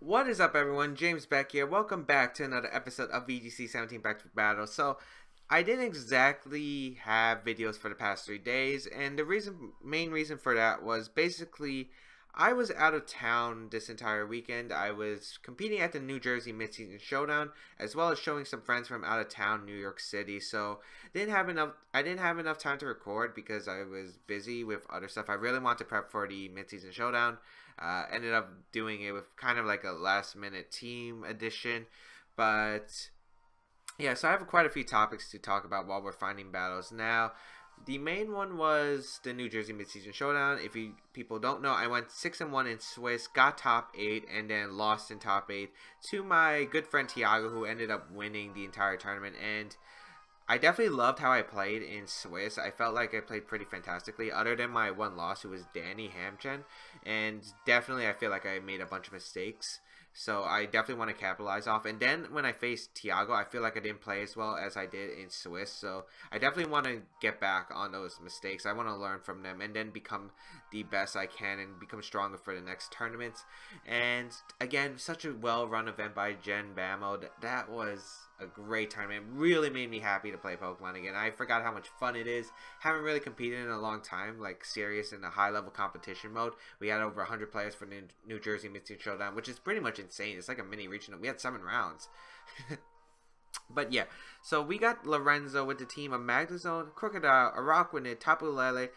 What is up, everyone? James Baek here. Welcome back to another episode of VGC 17 Back to Battle. So, I didn't exactly have videos for the past 3 days, and the main reason for that was basically I was out of town this entire weekend. I was competing at the New Jersey Midseason Showdown, as well as showing some friends from out of town, New York City. So, I didn't have enough time to record because I was busy with other stuff. I really want to prep for the Midseason Showdown. Ended up doing it with kind of like a last minute team edition, but yeah, so I have quite a few topics to talk about while we're finding battles. Now, the main one was the New Jersey Midseason Showdown. If you people don't know, I went 6-1 in Swiss, got top 8, and then lost in top 8 to my good friend Tiago, who ended up winning the entire tournament. And I definitely loved how I played in Swiss. I felt like I played pretty fantastically, other than my one loss, who was Danny Hamchen. And definitely I feel like I made a bunch of mistakes. So I definitely want to capitalize off. And then when I faced Tiago, I feel like I didn't play as well as I did in Swiss. So I definitely want to get back on those mistakes. I want to learn from them and then become the best I can and become stronger for the next tournaments. And again, such a well-run event by Gen Bamo. That was a great tournament. It really made me happy to play Pokemon again. I forgot how much fun it is. Haven't really competed in a long time, like serious in a high-level competition mode. We had over 100 players for the New Jersey Midseason Showdown, which is pretty much insane. It's like a mini regional. We had 7 rounds. But yeah, so we got Lorenzo with the team of Magnezone, Crocodile, Araquanid, Tapu Lele,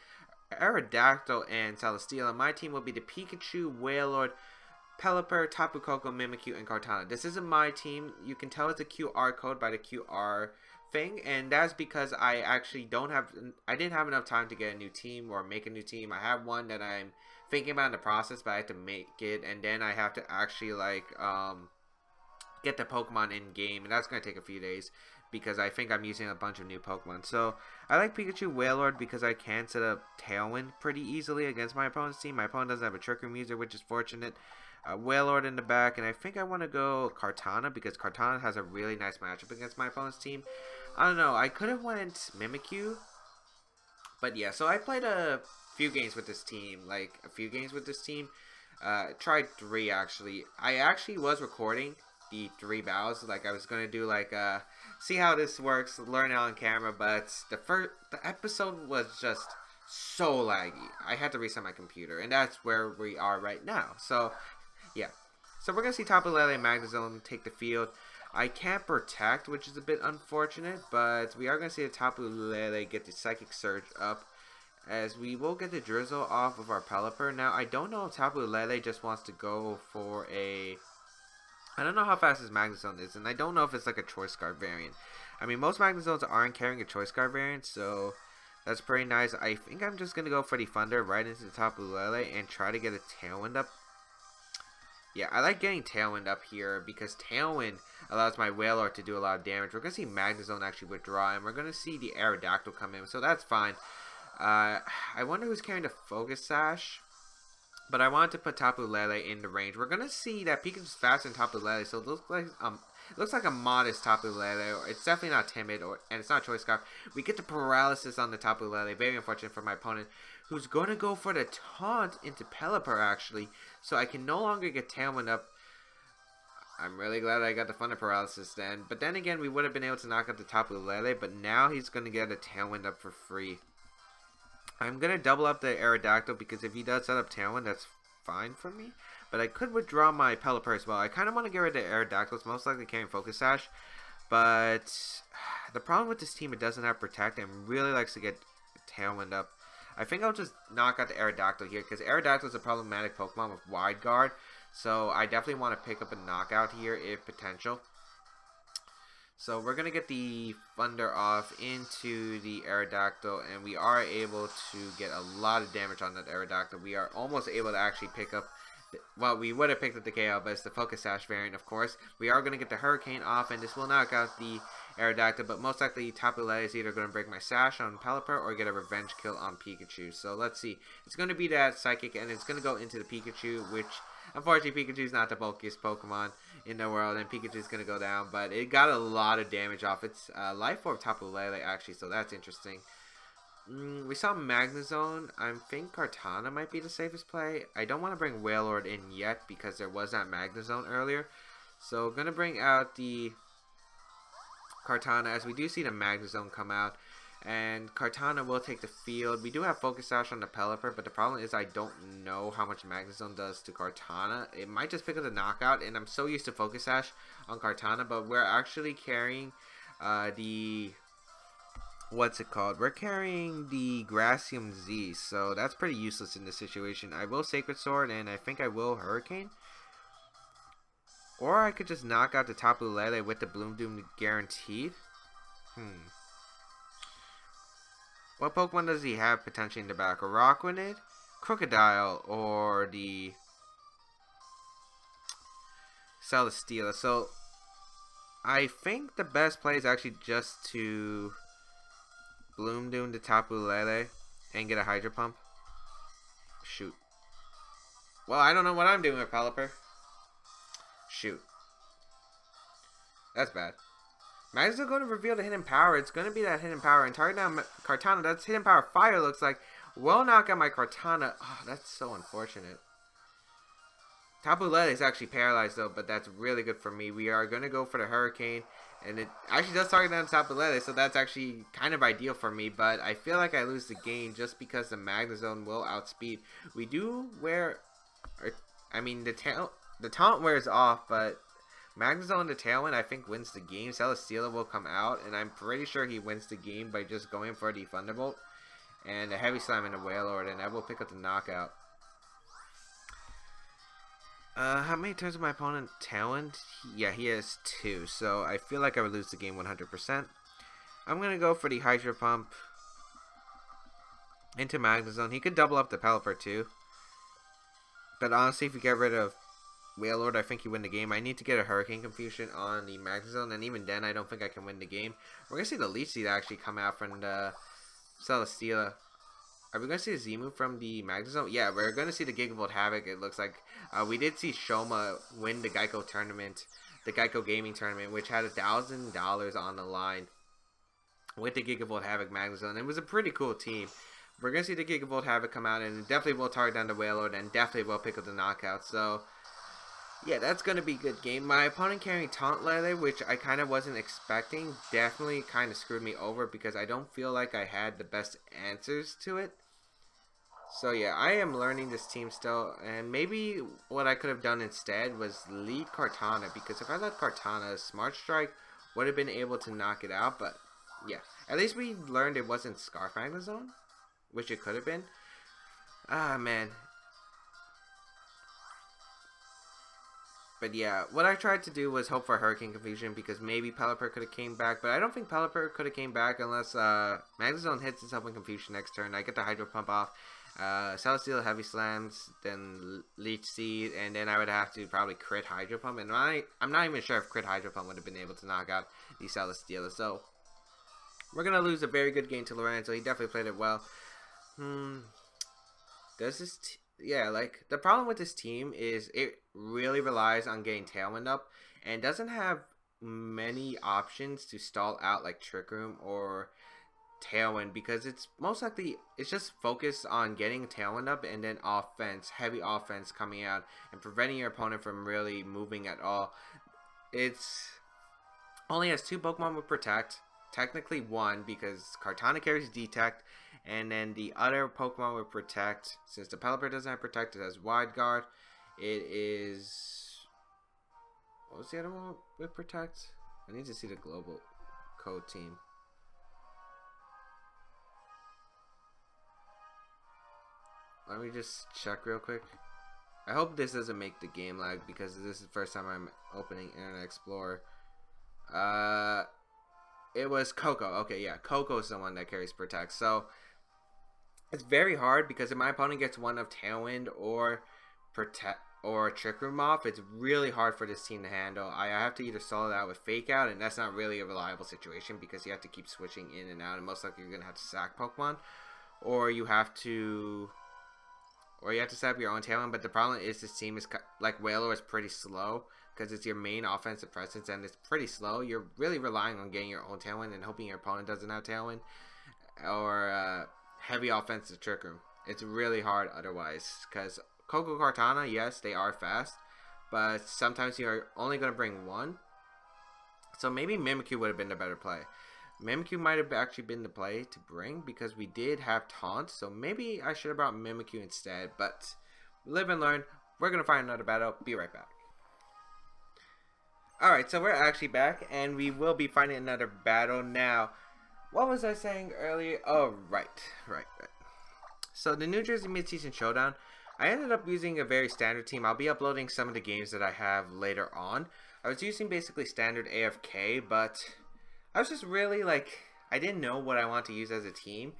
Aerodactyl, and Celesteela. My team will be the Pikachu, Wailord, Pelipper, Tapu, Koko, Mimikyu, and Kartana. This isn't my team. You can tell it's a QR code by the QR thing, and that's because I actually didn't have enough time to get a new team or make a new team. I have one that I'm thinking about in the process, but I have to make it, and then I have to actually get the Pokemon in game, and that's going to take a few days because I think I'm using a bunch of new Pokemon. So I like Pikachu Wailord because I can set up Tailwind pretty easily against my opponent's team. My opponent doesn't have a Trick Room user, which is fortunate. Wailord in the back, and I think I want to go Kartana because Kartana has a really nice matchup against my opponent's team. I don't know, I could have went Mimikyu, but yeah, so I played a few games with this team, tried 3 actually. I actually was recording the 3 battles, like I was going to do see how this works, learn it on camera, but the episode was just so laggy. I had to reset my computer, and that's where we are right now. So yeah, so we're going to see Tapu Lele and Magnezone take the field. I can't protect, which is a bit unfortunate, but we are going to see the Tapu Lele get the Psychic Surge up, as we will get the Drizzle off of our Pelipper. Now, I don't know if Tapu Lele just wants to go for a... I don't know how fast his Magnezone is, and I don't know if it's like a Choice Scarf variant. I mean, most Magnezones aren't carrying a Choice Scarf variant, so that's pretty nice. I think I'm just going to go for the Thunder right into the Tapu Lele and try to get a Tailwind up. Yeah, I like getting Tailwind up here because Tailwind allows my Wailord to do a lot of damage. We're going to see Magnezone actually withdraw, and we're going to see the Aerodactyl come in, so that's fine. I wonder who's carrying the Focus Sash, but I wanted to put Tapu Lele in the range. We're going to see that Pikachu's faster than Tapu Lele, so it looks like a modest Tapu Lele. It's definitely not timid, and it's not Choice Scarf. We get the Paralysis on the Tapu Lele. Very unfortunate for my opponent, who's going to go for the Taunt into Pelipper, actually, so I can no longer get Tailwind up. I'm really glad I got the Thunder Paralysis then. But then again, we would have been able to knock out the Tapu Lele, but now he's going to get a Tailwind up for free. I'm going to double up the Aerodactyl because if he does set up Tailwind, that's fine for me. But I could withdraw my Pelipper as well. I kind of want to get rid of the Aerodactyls, most likely carrying Focus Sash. But the problem with this team, it doesn't have Protect and really likes to get Tailwind up. I think I'll just knock out the Aerodactyl here because Aerodactyl is a problematic Pokemon with Wide Guard. So I definitely want to pick up a knockout here if potential. So we're going to get the Thunder off into the Aerodactyl, and we are able to get a lot of damage on that Aerodactyl. We are almost able to actually pick up, well, we would have picked up the KO, but it's the Focus Sash variant, of course. We are going to get the Hurricane off, and this will knock out the Aerodactyl, but most likely Tapu Lele is either going to break my Sash on Pelipper or get a Revenge Kill on Pikachu. So let's see. It's going to be that Psychic, and it's going to go into the Pikachu, which... Unfortunately, Pikachu's not the bulkiest Pokemon in the world, and Pikachu's going to go down, but it got a lot of damage off its Life Orb Tapu Lele, actually, so that's interesting. We saw Magnezone. I think Kartana might be the safest play. I don't want to bring Wailord in yet because there was that Magnezone earlier. So gonna bring out the Kartana as we do see the Magnezone come out. And Kartana will take the field. We do have Focus Sash on the Pelipper, but the problem is I don't know how much Magnezone does to Kartana. It might just pick up the knockout, and I'm so used to Focus Sash on Kartana, but we're actually carrying the... what's it called? We're carrying the Gracium Z, so that's pretty useless in this situation. I will Sacred Sword, and I think I will Hurricane. Or I could just knock out the Tapu Lele with the Bloom Doom guaranteed. What Pokemon does he have potentially in the back? A Rockwanid, Crocodile, or the Celesteela. So I think the best play is actually just to Bloom Doom the Tapu Lele and get a Hydro Pump. Shoot. Well, I don't know what I'm doing with Pelipper. Shoot. That's bad. Magnezone going to reveal the hidden power. It's going to be that hidden power. And target down Kartana. That's hidden power fire, looks like. Will knock out my Kartana. Oh, that's so unfortunate. Tapu Lele is actually paralyzed, though, but that's really good for me. We are going to go for the Hurricane. And it actually does target down Tapu Lele, so that's actually kind of ideal for me. But I feel like I lose the game just because the Magnezone will outspeed. We do wear... I mean, the taunt wears off, but... Magnezone the Tailwind, I think, wins the game. Celesteela will come out, and I'm pretty sure he wins the game by just going for the Thunderbolt and a Heavy Slam and a Wailord, and I will pick up the knockout. How many turns of my opponent Tailwind? Yeah, he has 2, so I feel like I would lose the game 100%. I'm going to go for the Hydro Pump into Magnezone. He could double up the Pelipper too, but honestly, if you get rid of Wailord, I think you win the game. I need to get a Hurricane Confusion on the Magnezone, and even then, I don't think I can win the game. We're going to see the Leech Seed actually come out from the Celesteela. Are we going to see a Z-move from the Magnezone? Yeah, we're going to see the Gigavolt Havoc, it looks like. We did see Shoma win the Geico tournament, the Geico Gaming tournament, which had $1,000 on the line with the Gigavolt Havoc Magnezone. It was a pretty cool team. We're going to see the Gigavolt Havoc come out, and definitely will target down the Wailord, and definitely will pick up the knockout. So... yeah, that's going to be a good game. My opponent carrying Taunt Lele, which I kind of wasn't expecting, definitely kind of screwed me over because I don't feel like I had the best answers to it. So yeah, I am learning this team still, and maybe what I could have done instead was lead Kartana, because if I let Kartana, Smart Strike would have been able to knock it out, but yeah. At least we learned it wasn't Scarf Magnezone, which it could have been. Ah, man. But yeah, what I tried to do was hope for Hurricane Confusion because maybe Pelipper could have came back. But I don't think Pelipper could have came back unless Magnezone hits itself in Confusion next turn. I get the Hydro Pump off. Celesteela Heavy Slams, then Leech Seed, and then I would have to probably crit Hydro Pump. And I'm not even sure if crit Hydro Pump would have been able to knock out the Celesteela. So we're going to lose a very good game to Lorenzo. He definitely played it well. Does this... yeah, like, the problem with this team is it really relies on getting Tailwind up and doesn't have many options to stall out like Trick Room or Tailwind because it's most likely, it's just focused on getting Tailwind up and then offense, heavy offense coming out and preventing your opponent from really moving at all. It's only has 2 Pokemon with Protect, technically 1 because Kartana carries Detect. And then the other Pokemon with Protect, since the Pelipper doesn't have Protect, it has Wide Guard. It is... what was the other one with Protect? I need to see the global code team. Let me just check real quick. I hope this doesn't make the game lag because this is the first time I'm opening Internet Explorer. It was Koko. Okay, yeah, Koko is the one that carries Protect. So... it's very hard because if my opponent gets one of Tailwind or Protect or Trick Room off, it's really hard for this team to handle. I have to either stall it out with Fake Out, and that's not really a reliable situation because you have to keep switching in and out, and most likely you're going to have to sack Pokemon. Or you have to set up your own Tailwind, but the problem is this team is, like, Wailord is pretty slow because it's your main offensive presence, and it's pretty slow. You're really relying on getting your own Tailwind and hoping your opponent doesn't have Tailwind. Or heavy offensive trick room. It's really hard otherwise, because Koko, Kartana, yes, they are fast, but sometimes you're only going to bring one. So maybe Mimikyu would have been the better play. Mimikyu might have actually been the play to bring, because we did have Taunt, so maybe I should have brought Mimikyu instead, but live and learn. We're going to find another battle. Be right back. Alright, so we're actually back, and we will be finding another battle now. What was I saying earlier? Oh, right. So the New Jersey Mid-Season Showdown, I ended up using a very standard team. I'll be uploading some of the games that I have later on. I was using basically standard AFK, but I was just really like, I didn't know what I want to use as a team.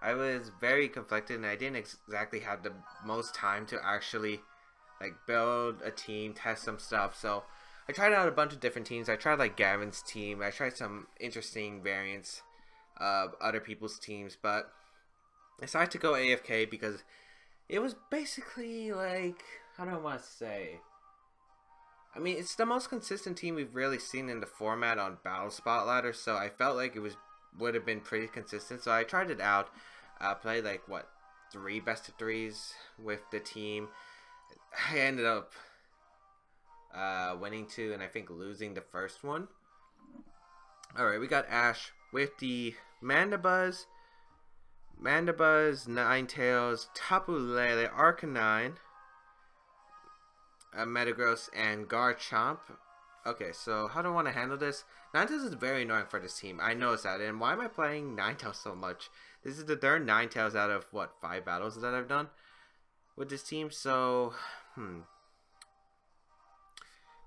I was very conflicted, and I didn't exactly have the most time to actually like build a team, test some stuff. So I tried out a bunch of different teams. I tried like Gavin's team. I tried some interesting variants of other people's teams, but I decided to go AFK because it was basically like, how do I want to say? I mean, it's the most consistent team we've really seen in the format on Battle Spot Ladder, so I felt like it would have been pretty consistent. So I tried it out. Played like what, 3 best of 3s with the team. I ended up winning 2 and I think losing the first one. Alright, we got Ash with the Mandibuzz, Ninetales, Tapu Lele, Arcanine, Metagross, and Garchomp. Okay, so how do I want to handle this? Ninetales is very annoying for this team. I noticed that. And why am I playing Ninetales so much? This is the third Ninetales out of, what, 5 battles that I've done with this team. So,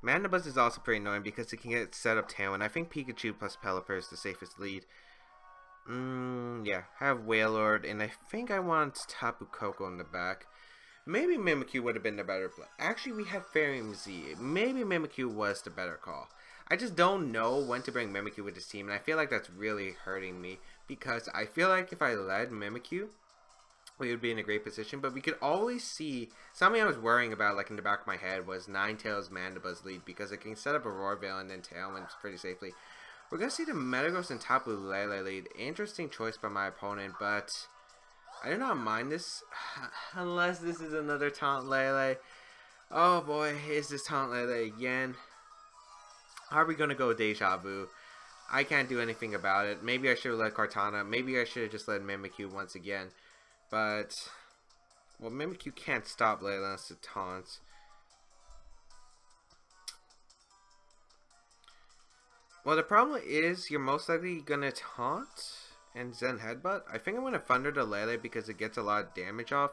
Mandibuzz is also pretty annoying because it can get set up Tailwind. I think Pikachu plus Pelipper is the safest lead. Yeah, I have Wailord, and I think I want Tapu Koko in the back. Maybe Mimikyu would have been the better play. Actually, we have Fairy Z. Maybe Mimikyu was the better call. I just don't know when to bring Mimikyu with this team, and I feel like that's really hurting me, because I feel like if I led Mimikyu, we would be in a great position, but we could always see, something I was worrying about like in the back of my head was Ninetales Mandibuzz lead, because it can set up a Roar Veil and then Tailwind pretty safely. We're going to see the Metagross and Tapu Lele lead. Interesting choice by my opponent, but I do not mind this, unless this is another Taunt Lele. Oh boy, is this Taunt Lele again? Are we going to go Deja Vu? I can't do anything about it. Maybe I should have led Kartana. Maybe I should have just led Mimikyu once again. But, well, Mimikyu can't stop Lele unless it taunts. Well, the problem is you're most likely going to taunt and Zen Headbutt. I think I'm going to Thunder the Lele because it gets a lot of damage off.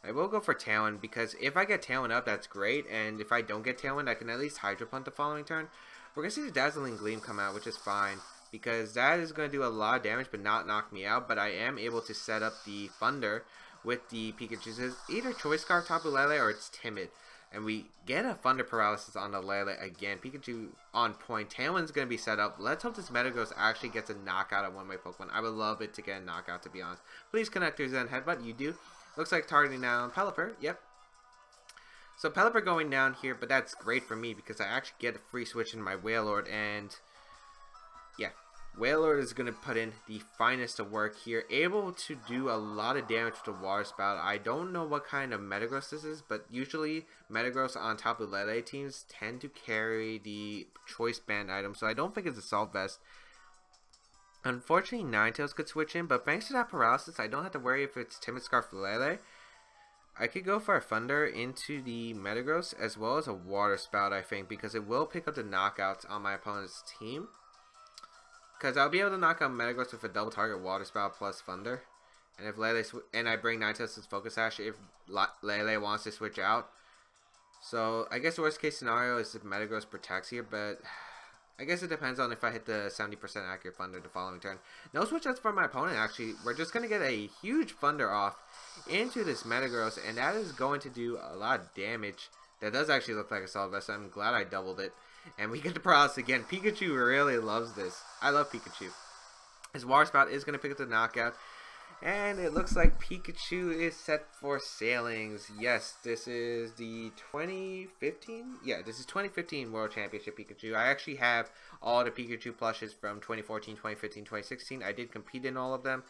I will go for Tailwind because if I get Tailwind up, that's great. And if I don't get Tailwind, I can at least Hydro Punt the following turn. We're going to see the Dazzling Gleam come out, which is fine, because that is going to do a lot of damage but not knock me out. But I am able to set up the Thunder with the Pikachu's. It's either Choice Scarf, Tapu Lele, or it's Timid. And we get a Thunder Paralysis on the Lele again. Pikachu on point. Tailwind's going to be set up. Let's hope this Metagross actually gets a knockout of one of my Pokemon. I would love it to get a knockout, to be honest. Please connect your Zen Headbutt. You do. Looks like targeting down Pelipper. Yep. So Pelipper going down here, but that's great for me because I actually get a free switch in my Wailord. And yeah, Wailord is going to put in the finest of work here. Able to do a lot of damage to the Water Spout. I don't know what kind of Metagross this is, but usually Metagross on top of Lele teams tend to carry the Choice Band item. So I don't think it's Assault Vest. Unfortunately, Ninetales could switch in, but thanks to that Paralysis, I don't have to worry if it's Timid Scarf Lele. I could go for a Thunder into the Metagross as well as a Water Spout, I think, because it will pick up the knockouts on my opponent's team. Because I'll be able to knock out Metagross with a double target Water Spout plus Thunder. And if Lele and I bring Ninetales' Focus Sash if Lele wants to switch out. So I guess the worst case scenario is if Metagross protects here, but I guess it depends on if I hit the 70% accurate Thunder the following turn. No switch outs for my opponent, actually. We're just going to get a huge Thunder off into this Metagross, and that is going to do a lot of damage. That does actually look like a Assault Vest. I'm glad I doubled it. And we get the Paralysis again. Pikachu really loves this. I love Pikachu. His Water Spout is going to pick up the knockout. And it looks like Pikachu is set for sailings. Yes, this is the 2015? Yeah, this is 2015 World Championship Pikachu. I actually have all the Pikachu plushes from 2014, 2015, 2016. I did compete in all of them.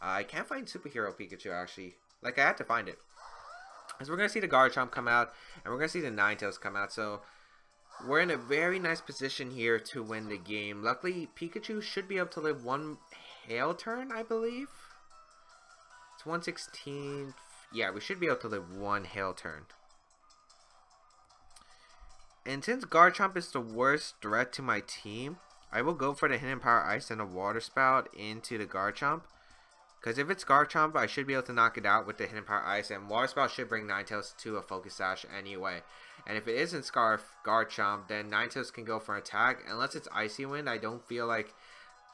I can't find Superhero Pikachu, actually. Like, I had to find it. Because we're going to see the Garchomp come out, and we're going to see the Ninetales come out. So, we're in a very nice position here to win the game. Luckily, Pikachu should be able to live one Hail turn, I believe. It's 116. Yeah, we should be able to live one Hail turn. And since Garchomp is the worst threat to my team, I will go for the Hidden Power Ice and a Water Spout into the Garchomp. Because if it's Garchomp, I should be able to knock it out with the Hidden Power Ice, and Water Spout should bring Ninetales to a Focus Sash anyway. And if it isn't Garchomp, then Ninetales can go for an attack. Unless it's Icy Wind, I don't feel like,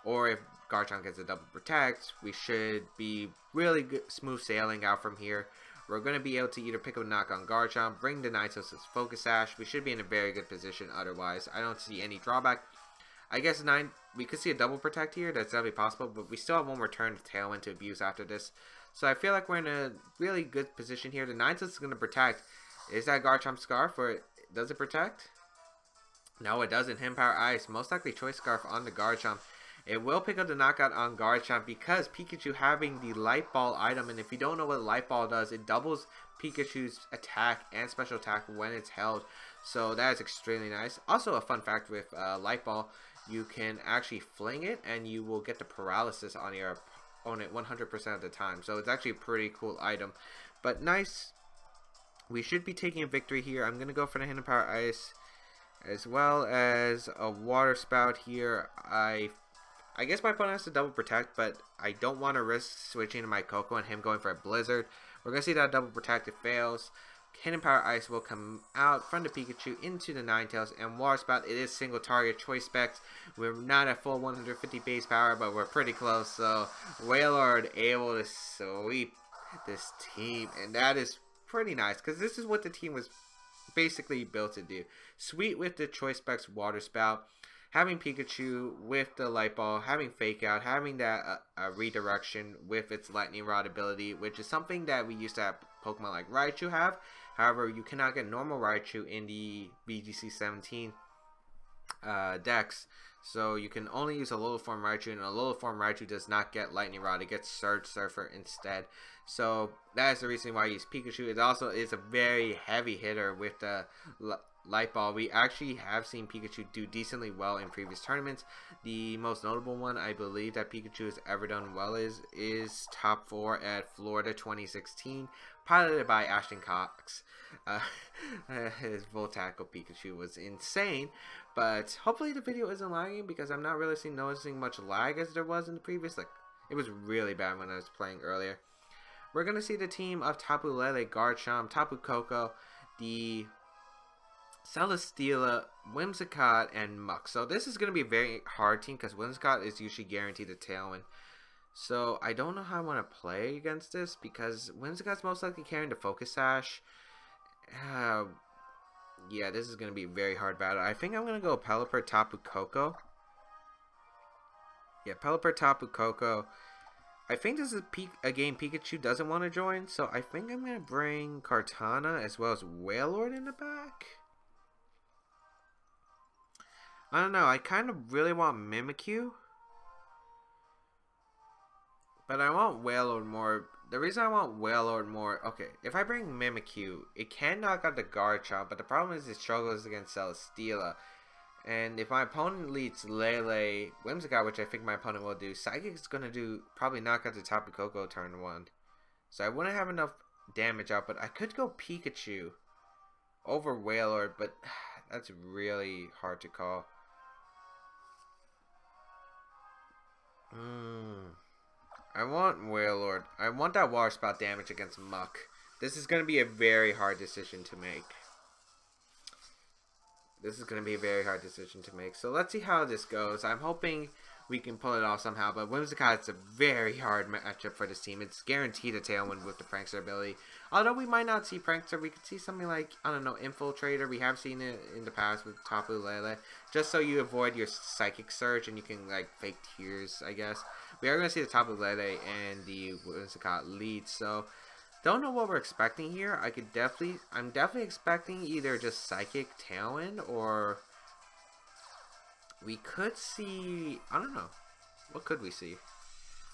or if Garchomp gets a double protect, we should be really good, smooth sailing out from here. We're going to be able to either pick up a knock on Garchomp, bring the Ninetales to Focus Sash. We should be in a very good position otherwise. I don't see any drawback. I guess we could see a double protect here. That's definitely possible, but we still have one more turn to Tailwind to abuse after this. So I feel like we're in a really good position here. The Ninetales is going to protect. Is that Garchomp Scarf, or does it protect? No, it doesn't. Hidden Power Ice. Most likely Choice Scarf on the Garchomp. It will pick up the knockout on Garchomp because Pikachu having the Light Ball item, and if you don't know what Light Ball does, it doubles Pikachu's attack and special attack when it's held. So that is extremely nice. Also a fun fact with Light Ball, you can actually fling it and you will get the paralysis on your opponent 100% of the time. So it's actually a pretty cool item. But nice. We should be taking a victory here. I'm going to go for the Hidden Power Ice as well as a Water Spout here. I guess my opponent has to double protect, but I don't want to risk switching to my Koko and him going for a Blizzard. We're going to see that double protect. It fails. Hidden Power Ice will come out from the Pikachu into the Ninetales, and Water Spout, it is single target choice specs. We're not at full 150 base power, but we're pretty close. So Wailord able to sweep this team, and that is pretty nice because this is what the team was basically built to do. Sweet with the choice specs Water Spout, having Pikachu with the Light Ball, having Fake Out, having that redirection with its Lightning Rod ability, which is something that we used to have Pokemon like Raichu have. However, you cannot get normal Raichu in the VGC 17 decks. So you can only use a Alola Form Raichu, and a Alola Form Raichu does not get Lightning Rod. It gets Surge Surfer instead. So that is the reason why I use Pikachu. It also is a very heavy hitter with the Light Ball. We actually have seen Pikachu do decently well in previous tournaments. The most notable one I believe that Pikachu has ever done well is top 4 at Florida 2016, piloted by Ashton Cox. His full tackle Pikachu was insane, but hopefully the video isn't lagging because I'm not really noticing much lag as there was in the previous. Like, it was really bad when I was playing earlier. We're going to see the team of Tapu Lele, Garchomp, Tapu Koko, the Celesteela, Whimsicott, and Muk. So this is going to be a very hard team because Whimsicott is usually guaranteed a Tailwind. So I don't know how I want to play against this because Whimsicott's most likely carrying the Focus Sash. Yeah, this is going to be a very hard battle. I think I'm going to go Pelipper, Tapu, Koko. Yeah, Pelipper, Tapu, Koko. I think this is a game Pikachu doesn't want to join, so I think I'm going to bring Kartana as well as Wailord in the back. I don't know, I kind of really want Mimikyu, but I want Wailord more. The reason I want Wailord more, okay, if I bring Mimikyu, it can knock out the Garchomp, but the problem is it struggles against Celesteela. And if my opponent leads Lele, Whimsicott, which I think my opponent will do, Psychic is going to probably knock out the Tapu Koko turn 1. So I wouldn't have enough damage out, but I could go Pikachu over Wailord, but that's really hard to call. I want Wailord. I want that Water Spout damage against Muk. This is going to be a very hard decision to make. So let's see how this goes. I'm hoping we can pull it off somehow, but Whimsicott is a very hard matchup for this team. It's guaranteed a Tailwind with the Prankster ability. Although we might not see Prankster, we could see something like, I don't know, Infiltrator. We have seen it in the past with Tapu Lele. Just so you avoid your Psychic Surge and you can, like, fake Tears, I guess. We are going to see the Tapu Lele and the Whimsicott lead, so don't know what we're expecting here. I'm definitely expecting either just Psychic Tailwind, or we could see, I don't know. What could we see?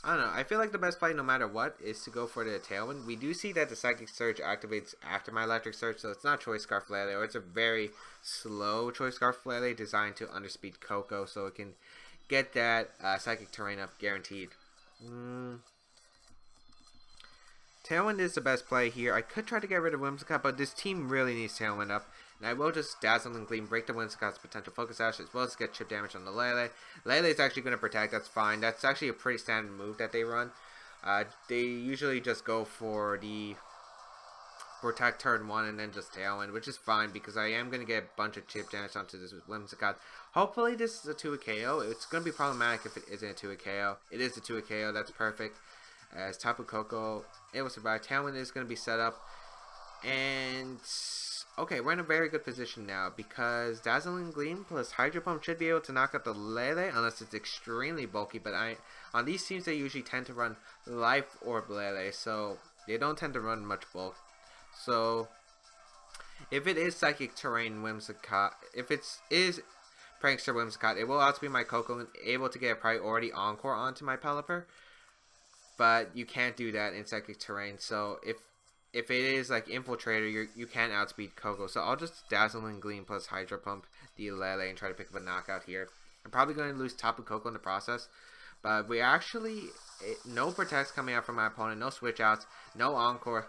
I don't know. I feel like the best play, no matter what, is to go for the Tailwind. We do see that the Psychic Surge activates after my Electric Surge, so it's not Choice Scarf Lele, or it's a very slow Choice Scarf Lele designed to underspeed Koko, so it can get that Psychic Terrain up guaranteed. Tailwind is the best play here. I could try to get rid of Whimsicott, but this team really needs Tailwind up. And I will just Dazzling Gleam, break the Whimsicott's potential Focus Sash, as well as get chip damage on the Lele. Lele is actually going to protect, that's fine. That's actually a pretty standard move that they run. They usually just go for the Protect turn 1 and then just Tailwind, which is fine because I am going to get a bunch of chip damage onto this Whimsicott. Hopefully this is a 2-hit KO. It's going to be problematic if it isn't a 2-hit KO. It is a 2-hit KO, that's perfect. As Tapu Koko, it will survive. Tailwind is going to be set up. And okay, we're in a very good position now because Dazzling Gleam plus Hydro Pump should be able to knock out the Lele unless it's extremely bulky. But on these teams, they usually tend to run Life Orb Lele, so they don't tend to run much bulk. So if it is Psychic Terrain Whimsicott, if it is Prankster Whimsicott, it will outspeed my Koko and able to get a priority Encore onto my Pelipper. But you can't do that in Psychic Terrain, so if it is like Infiltrator, you can't outspeed Koko. So I'll just Dazzling Gleam plus Hydro Pump the Lele and try to pick up a knockout here. I'm probably going to lose Tapu Koko in the process. But we actually, no Protects coming out from my opponent, no Switch Outs, no Encore.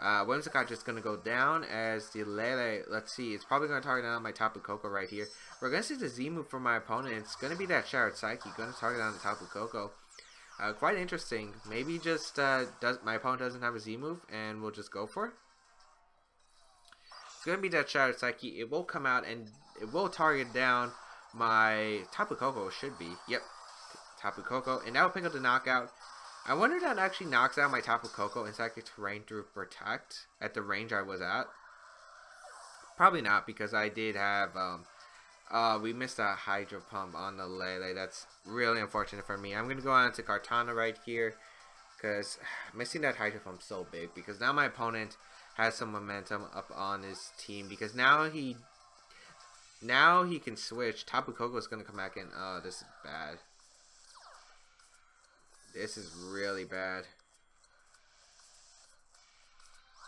Whimsicott just going to go down as the Lele, let's see, it's probably going to target down my Tapu Koko right here. We're going to see the Z move from my opponent. It's going to be that Shattered Psyche, going to target down the Tapu Koko. Quite interesting. Maybe just my opponent doesn't have a Z move and we'll just go for it. It's going to be that Shattered Psyche. It will come out and it will target down my Tapu Koko. Should be. Yep. Tapu Koko. And that will pick up the knockout. I wonder if that actually knocks out my Tapu Koko in Psychic Terrain through Protect at the range I was at. Probably not because I did have we missed a Hydro Pump on the Lele. That's really unfortunate for me. I'm going to go on to Kartana right here because missing that Hydro Pump is so big because now my opponent has some momentum up on his team because now he can switch. Tapu Koko is going to come back in. Oh, this is bad. This is really bad.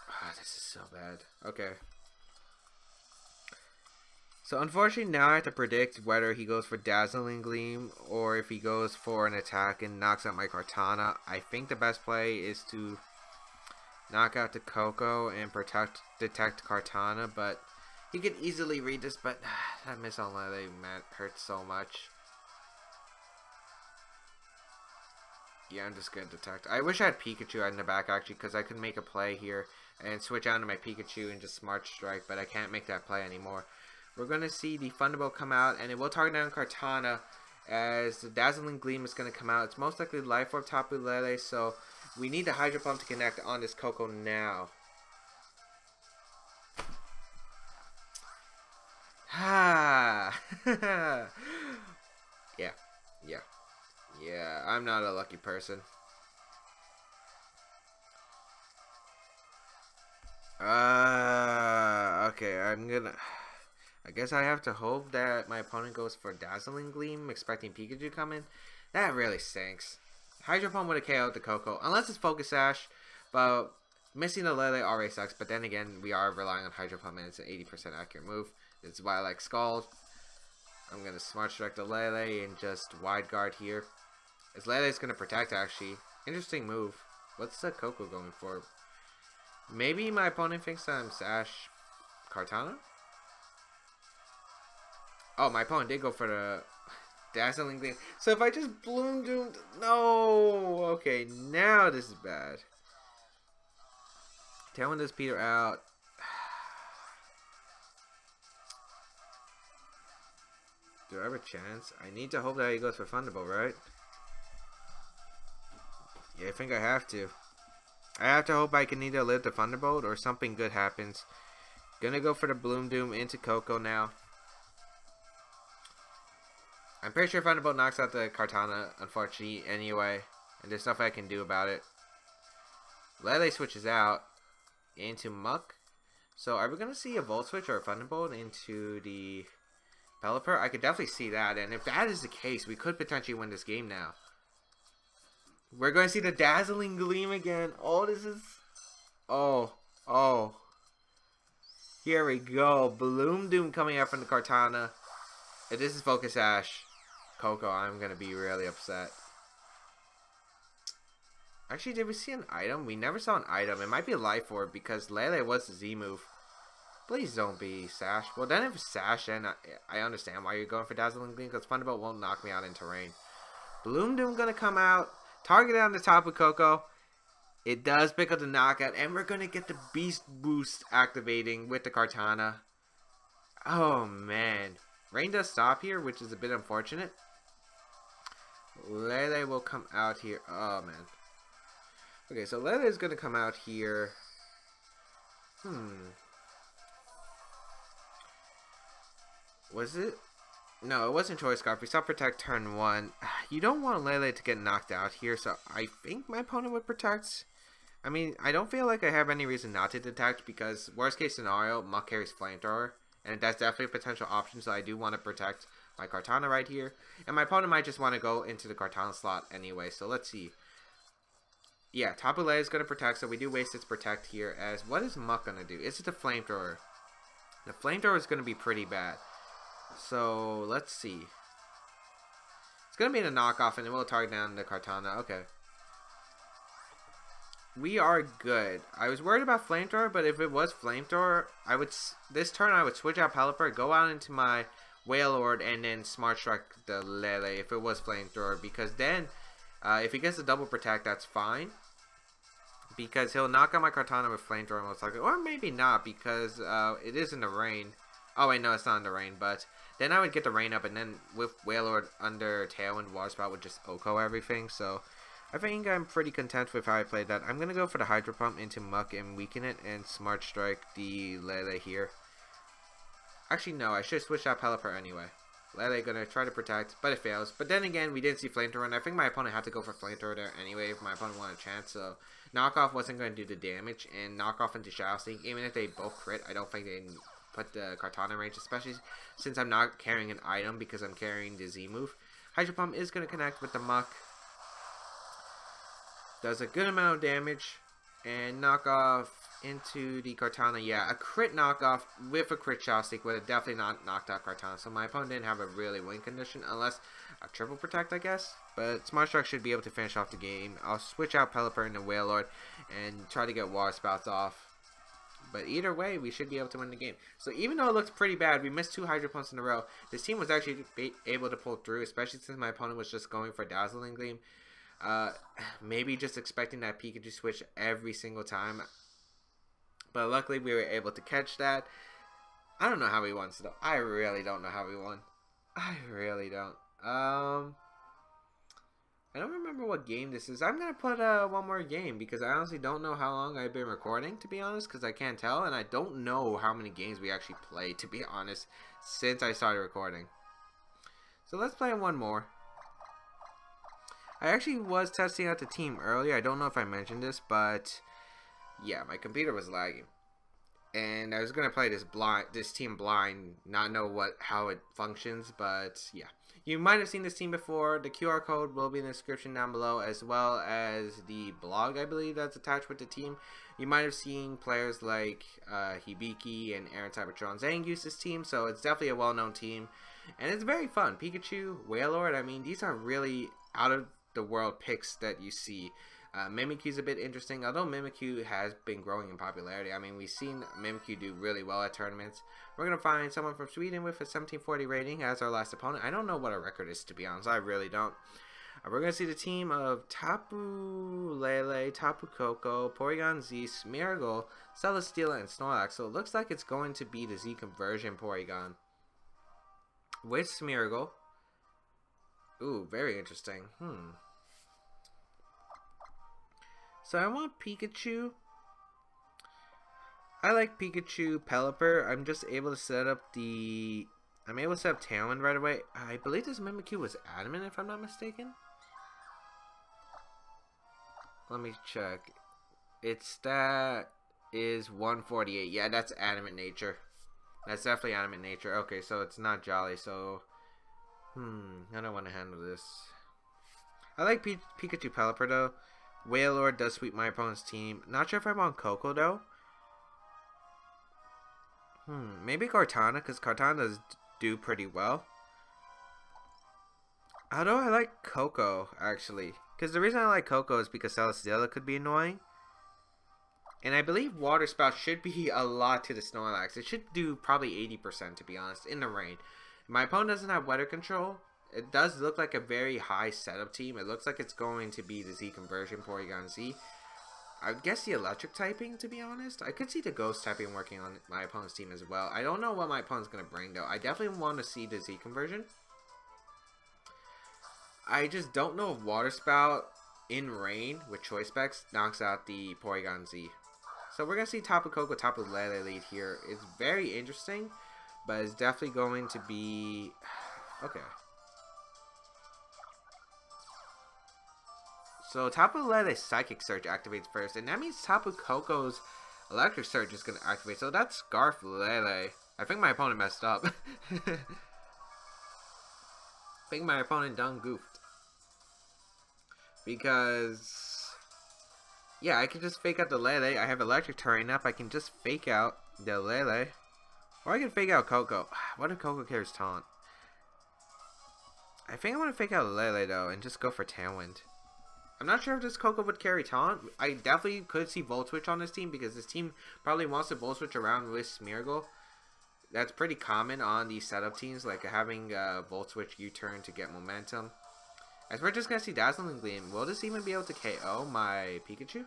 Ah, this is so bad. Okay. So unfortunately now I have to predict whether he goes for Dazzling Gleam or if he goes for an attack and knocks out my Kartana. I think the best play is to knock out the Koko and detect Kartana, but he could easily read this, but that miss on Lele hurts so much. Yeah, I'm just gonna detect. I wish I had Pikachu in the back actually because I could make a play here and switch out to my Pikachu and just Smart Strike, but I can't make that play anymore. We're going to see the Thunderbolt come out, and it will target down Kartana as the Dazzling Gleam is going to come out. It's most likely Life Orb Tapu Lele, so we need the Hydro Pump to connect on this Koko now. Ha! Yeah, I'm not a lucky person. Okay, I guess I have to hope that my opponent goes for Dazzling Gleam, expecting Pikachu coming. That really stinks. Hydro Pump would have KO'd the Koko, unless it's Focus Sash, but missing the Lele already sucks. But then again, we are relying on Hydro Pump, and it's an 80% accurate move. This is why I like Scald. I'm going to Smart Strike the Lele and just Wide Guard here. As Lele's going to Protect, actually. Interesting move. What's the Koko going for? Maybe my opponent thinks I'm Sash Kartana? Oh, my opponent did go for the Dazzling Gleam. So if I just Bloom Doomed... No! Okay, now this is bad. Tailwind does peter out. Do I have a chance? I need to hope that he goes for Thunderbolt, right? Yeah, I think I have to. I have to hope I can either live the Thunderbolt or something good happens. Gonna go for the Bloom Doom into Koko now. I'm pretty sure Thunderbolt knocks out the Kartana, unfortunately, anyway. And there's nothing I can do about it. Lele switches out into Muck. So are we going to see a Volt Switch or a Thunderbolt into the Pelipper? I could definitely see that. And if that is the case, we could potentially win this game now. We're going to see the Dazzling Gleam again. Oh, this is... Oh. Oh. Here we go. Bloom Doom coming out from the Kartana. If this is Focus Ash, Koko, I'm going to be really upset. Actually, did we see an item? We never saw an item. It might be a Life Orb because Lele was the Z move. Please don't be Sash. Well, then if it's Sash, then I understand why you're going for Dazzling Gleam because Thunderbolt won't knock me out in terrain. Bloom Doom going to come out. Target on the top of Koko. It does pick up the knockout, and we're going to get the Beast Boost activating with the Kartana. Oh, man. Rain does stop here, which is a bit unfortunate. Lele will come out here. Oh, man. Okay, so Lele is going to come out here. Was it? No, it wasn't Choice Scarf. We saw Protect turn 1. You don't want Lele to get knocked out here, so I think my opponent would Protect. I mean, I don't feel like I have any reason not to Detect because worst case scenario, Muck carries Flamethrower. And that's definitely a potential option, so I do want to protect my Kartana right here. And my opponent might just want to go into the Kartana slot anyway, so let's see. Yeah, Tapu Lele is going to Protect, so we do waste its Protect here. As what is Muck going to do? Is it the Flamethrower? The Flamethrower is going to be pretty bad. So, let's see. It's going to be in a knockoff, and it will target down the Kartana. Okay. We are good. I was worried about Flamethrower, but if it was Flamethrower, this turn I would switch out Pelipper, go out into my Wailord, and then Smart Strike the Lele if it was Flamethrower, because then if he gets a double protect, that's fine. Because he'll knock out my Kartana with Flamethrower most likely, or maybe not, because it is in the rain. Oh wait, no, it's not in the rain, but then I would get the rain up, and then with Wailord under Tailwind, Water Spout would just OHKO everything, so I think I'm pretty content with how I played that. I'm going to go for the Hydro Pump into Muck and weaken it and Smart Strike the Lele here. Actually, no, I should switch out Pelipper anyway. Lele going to try to protect, but it fails. But then again, we didn't see Flamethrower, and I think my opponent had to go for Flamethrower there anyway if my opponent wanted a chance. So Knockoff wasn't going to do the damage, and Knockoff into Shadow Sneak, even if they both crit, I don't think they put the Kartana in range, especially since I'm not carrying an item because I'm carrying the Z move. Hydro Pump is going to connect with the Muck. Does a good amount of damage, and knockoff into the Kartana. Yeah, a crit knockoff with a crit Shadow Sneak would have definitely not knocked out Kartana. So my opponent didn't have a really win condition unless a triple protect, I guess. But Smart Strike should be able to finish off the game. I'll switch out Pelipper into Wailord and try to get Water Spouts off. But either way, we should be able to win the game. So even though it looks pretty bad, we missed 2 Hydro Pumps in a row. This team was actually able to pull through, especially since my opponent was just going for Dazzling Gleam. Maybe just expecting that Pikachu switch every single time. But luckily we were able to catch that. I don't know how we won still. I really don't know how we won. I really don't. I don't remember what game this is. I'm going to put one more game because I honestly don't know how long I've been recording, to be honest, because I can't tell. And I don't know how many games we actually played, to be honest, since I started recording. So let's play one more. I actually was testing out the team earlier. I don't know if I mentioned this, but yeah, my computer was lagging. And I was going to play this team blind, not know how it functions, but yeah. You might have seen this team before. The QR code will be in the description down below, as well as the blog, I believe, that's attached with the team. You might have seen players like Hibiki and Aaron Cybertron Zang use this team, so it's definitely a well-known team. And it's very fun. Pikachu, Wailord, I mean, these are really out-of-the-world picks that you see. Mimikyu's a bit interesting, although Mimikyu has been growing in popularity. I mean, we've seen Mimikyu do really well at tournaments. We're going to find someone from Sweden with a 1740 rating as our last opponent. I don't know what our record is, to be honest. I really don't. We're going to see the team of Tapu Lele, Tapu Koko, Porygon Z, Smeargle, Celesteela, and Snorlax. So it looks like it's going to be the Z conversion Porygon with Smeargle. Ooh, very interesting. So I want Pikachu. I like Pikachu Pelipper. I'm just able to set up I'm able to set up Tailwind right away. I believe this Mimikyu was adamant, if I'm not mistaken. Let me check. Its stat is 148. Yeah, that's adamant nature. That's definitely adamant nature. Okay, so it's not Jolly, so how do I want to handle this? I like Pikachu Pelipper though. Wailord does sweep my opponent's team. Not sure if I want Koko though. Maybe Kartana, because Kartana does do pretty well. Although I like Koko, actually. Because the reason I like Koko is because Celesteela could be annoying. And I believe Water Spout should be a lot to the Snorlax. It should do probably 80% to be honest, in the rain. My opponent doesn't have weather control. It does look like a very high setup team. It looks like it's going to be the Z conversion, Porygon Z. I would guess the electric typing, to be honest. I could see the ghost typing working on my opponent's team as well. I don't know what my opponent's going to bring though. I definitely want to see the Z conversion. I just don't know if Water Spout in rain with choice specs knocks out the Porygon Z. So we're going to see Tapu Koko, Tapu Lele lead here. It's very interesting, but it's definitely going to be... Okay. So Tapu Lele's Psychic Surge activates first, and that means Tapu Koko's Electric Surge is going to activate. So that's Scarf Lele. I think my opponent messed up. I think my opponent done goofed. Because, yeah, I can just fake out the Lele. I have Electric Terrain up. I can just fake out the Lele. Or I can fake out Koko. What if Koko carries Taunt? I think I want to fake out Lele, though, and just go for Tailwind. I'm not sure if this Koko would carry Taunt. I definitely could see Volt Switch on this team because this team probably wants to Volt Switch around with Smeargle. That's pretty common on these setup teams, like having Volt Switch U-turn to get momentum. As we're just going to see Dazzling Gleam. Will this even be able to KO my Pikachu?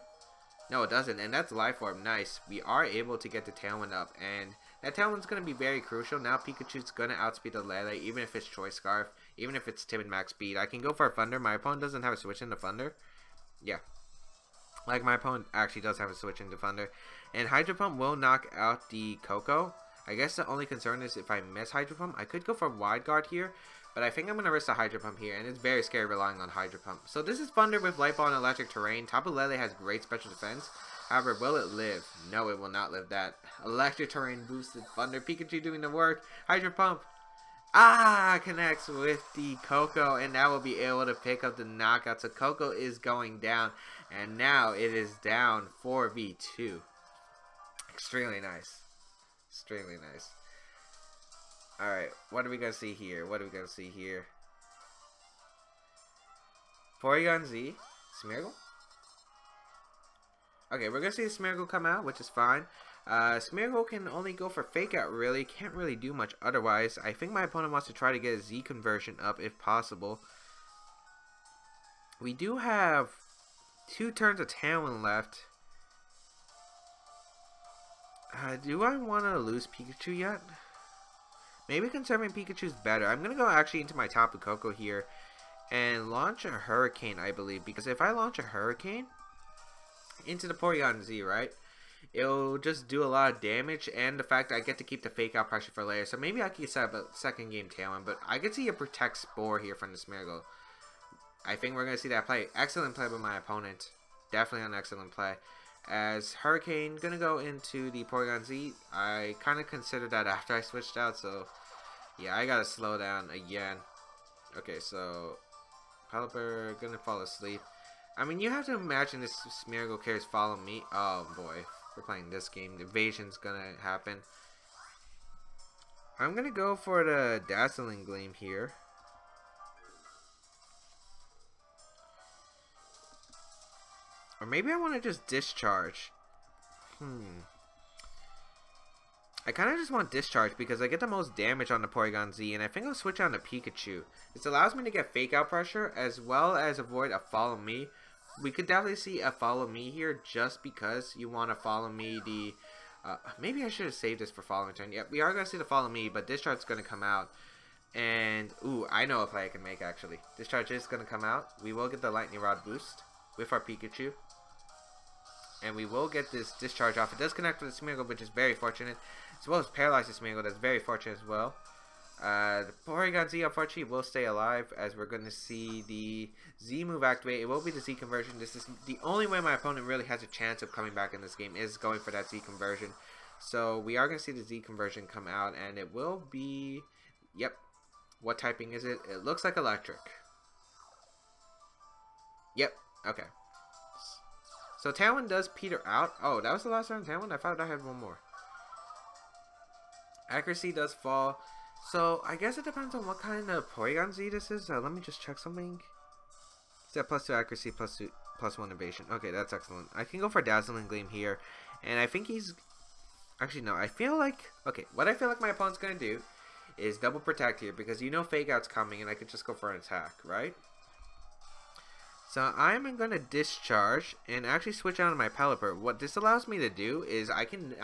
No, it doesn't, and that's Life Orb. Nice. We are able to get the Tailwind up, and that Tailwind's going to be very crucial. Now Pikachu's going to outspeed the Lele, even if it's Choice Scarf, even if it's Timid Max Speed. I can go for a Thunder. My opponent doesn't have a switch into Thunder. Yeah. Like, my opponent actually does have a switch into Thunder. And Hydro Pump will knock out the Koko. I guess the only concern is if I miss Hydro Pump. I could go for Wide Guard here, but I think I'm going to risk the Hydro Pump here, and it's very scary relying on Hydro Pump. So this is Thunder with Light Ball and Electric Terrain. Tapu Lele has great special defense. However, will it live? No, it will not live that. Electric Terrain boosted Thunder. Pikachu doing the work. Hydro Pump. Connects with the Koko, and now we'll be able to pick up the knockout. So Koko is going down, and now it is down 4v2. Extremely nice. Extremely nice. Alright, what are we going to see here? What are we going to see here? Porygon Z. Smeargle? Okay, we're going to see the Smeargle come out, which is fine. Smeargle can only go for Fake Out, really. Can't really do much otherwise. I think my opponent wants to try to get a Z conversion up, if possible. We do have 2 turns of Tailwind left. Do I want to lose Pikachu yet? Maybe conserving Pikachu's better. I'm going to go actually into my Tapu Koko here and launch a Hurricane, I believe. Because if I launch a Hurricane into the Porygon Z, right, it'll just do a lot of damage. And the fact that I get to keep the Fake Out pressure for later. So maybe I could set up a second game Tailwind. But I could see a Protect Spore here from the Smeargle. I think we're going to see that play. Excellent play by my opponent. Definitely an excellent play. As Hurricane gonna go into the Porygon Z. I kind of considered that after I switched out, so yeah, I gotta slow down again. Okay, so Pelipper gonna fall asleep. I mean, you have to imagine this Smeargle carries Follow Me. Oh boy, we're playing this game. The evasion's gonna happen. I'm gonna go for the Dazzling Gleam here. Or maybe I want to just Discharge. I kind of just want Discharge because I get the most damage on the Porygon Z, and I think I'll switch on to Pikachu. This allows me to get Fake Out pressure as well as avoid a Follow Me. We could definitely see a Follow Me here just because you want to Follow Me the... maybe I should have saved this for following turn. Yep, we are going to see the Follow Me, but Discharge is going to come out. And, ooh, I know a play I can make actually. Discharge is going to come out. We will get the Lightning Rod boost with our Pikachu. And we will get this Discharge off. It does connect with the Smeargle, which is very fortunate. As well as paralyze the Smeargle, that's very fortunate as well. The Porygon Z, unfortunately, will stay alive, as we're going to see the Z move activate. It will be the Z conversion. This is the only way my opponent really has a chance of coming back in this game, is going for that Z conversion. So we are going to see the Z conversion come out, and it will be... Yep. What typing is it? It looks like Electric. Yep. Okay. So Tailwind does peter out. Oh, that was the last round Tailwind? I thought I had one more. Accuracy does fall. So I guess it depends on what kind of Porygon Z this is. Let me just check something. It's at +2 accuracy, +1 evasion. Okay, that's excellent. I can go for Dazzling Gleam here. And I think he's... Actually, no. I feel like... Okay, what I feel like my opponent's going to do is double protect here. Because you know Fake Out's coming and I could just go for an attack, right? So I'm going to discharge and actually switch out of my Pelipper. What this allows me to do is I can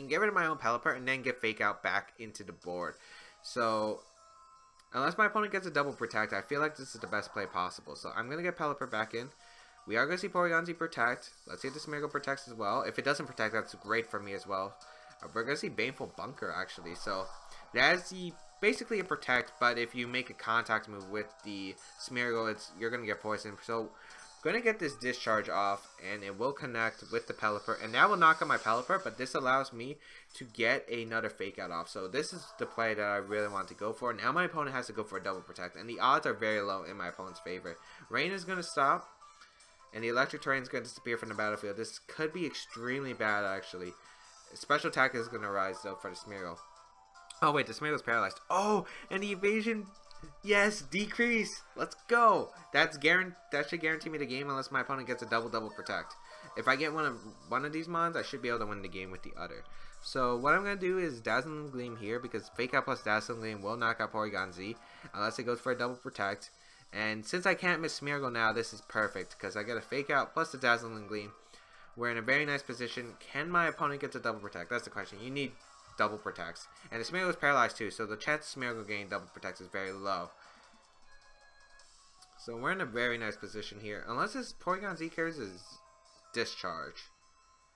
get rid of my own Pelipper and then get Fake Out back into the board. So unless my opponent gets a double protect, I feel like this is the best play possible. So I'm going to get Pelipper back in. We are going to see Porygon Z protect. Let's see if the Smeargle protects as well. If it doesn't protect, that's great for me as well. We're going to see Baneful Bunker actually. So that's basically a protect, but if you make a contact move with the Smeargle, you're going to get poisoned. So I'm going to get this discharge off, and it will connect with the Pelipper, and that will knock out my Pelipper, but this allows me to get another Fake Out off. So this is the play that I really want to go for. Now my opponent has to go for a double protect, and the odds are very low in my opponent's favor. Rain is going to stop, and the electric terrain is going to disappear from the battlefield. This could be extremely bad, actually. Special attack is going to rise, though, for the Smeargle. Oh, wait, the Smeargle's paralyzed. Oh, and the evasion... Yes, decrease. Let's go. That should guarantee me the game unless my opponent gets a double protect. If I get one of these mons, I should be able to win the game with the other. So what I'm going to do is Dazzling Gleam here because Fake Out plus Dazzling Gleam will knock out Porygon Z unless it goes for a double protect. And since I can't miss Smeargle now, this is perfect because I get a Fake Out plus the Dazzling Gleam. We're in a very nice position. Can my opponent get a double protect? That's the question. You need double protects. And the Smeargle is paralyzed too, so the chance Smeargle getting double protects is very low. So we're in a very nice position here. Unless this Porygon Z carries his discharge.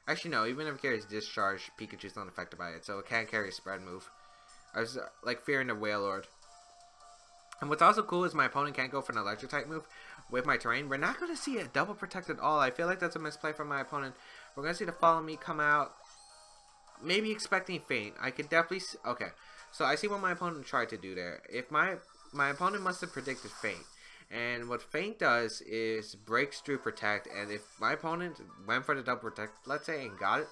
Actually no, even if it carries discharge, Pikachu's not affected by it, so it can't carry a spread move. I was like fearing the Wailord. And what's also cool is my opponent can't go for an electric type move with my terrain. We're not going to see a double protect at all. I feel like that's a misplay from my opponent. We're going to see the Follow Me come out. Maybe expecting Feint. I could definitely see, okay. So I see what my opponent tried to do there. If my opponent must have predicted Feint. And what Feint does is breaks through protect. And if my opponent went for the double protect, let's say, and got it.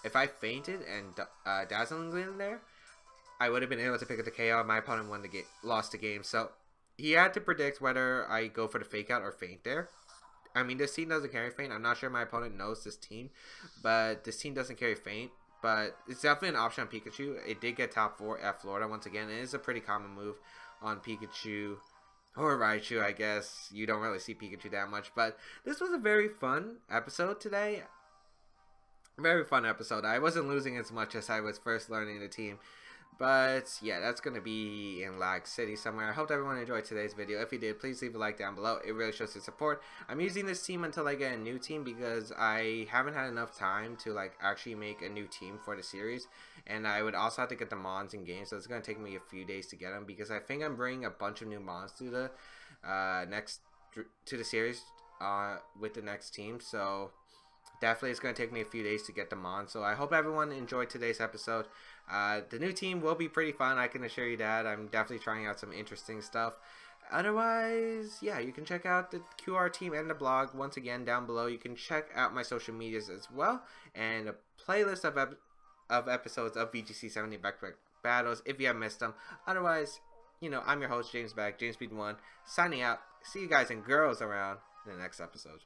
If I fainted and Dazzling Gleam there, I would have been able to pick up the KO. My opponent lost the game. So he had to predict whether I go for the Fake Out or Feint there. I mean, this team doesn't carry Feint. I'm not sure my opponent knows this team. But this team doesn't carry Feint. But it's definitely an option on Pikachu. It did get top 4 at Florida once again. It is a pretty common move on Pikachu. Or Raichu, I guess. You don't really see Pikachu that much. But this was a very fun episode today. Very fun episode. I wasn't losing as much as I was first learning the team. But yeah, that's going to be in Lag City somewhere. I hope everyone enjoyed today's video. If you did, please leave a like down below. It really shows your support. I'm using this team until I get a new team because I haven't had enough time to like actually make a new team for the series. And I would also have to get the mons in game, so it's going to take me a few days to get them because I think I'm bringing a bunch of new mons to the series with the next team. So definitely it's going to take me a few days to get them on. So I hope everyone enjoyed today's episode. The new team will be pretty fun, I can assure you that. I'm definitely trying out some interesting stuff. Otherwise, yeah, you can check out the QR team and the blog once again down below. You can check out my social medias as well. And a playlist of episodes of VGC 17 Back-to-Back Battles if you have missed them. Otherwise, you know, I'm your host, James Baek, James Speed 1, signing out. See you guys and girls around in the next episode.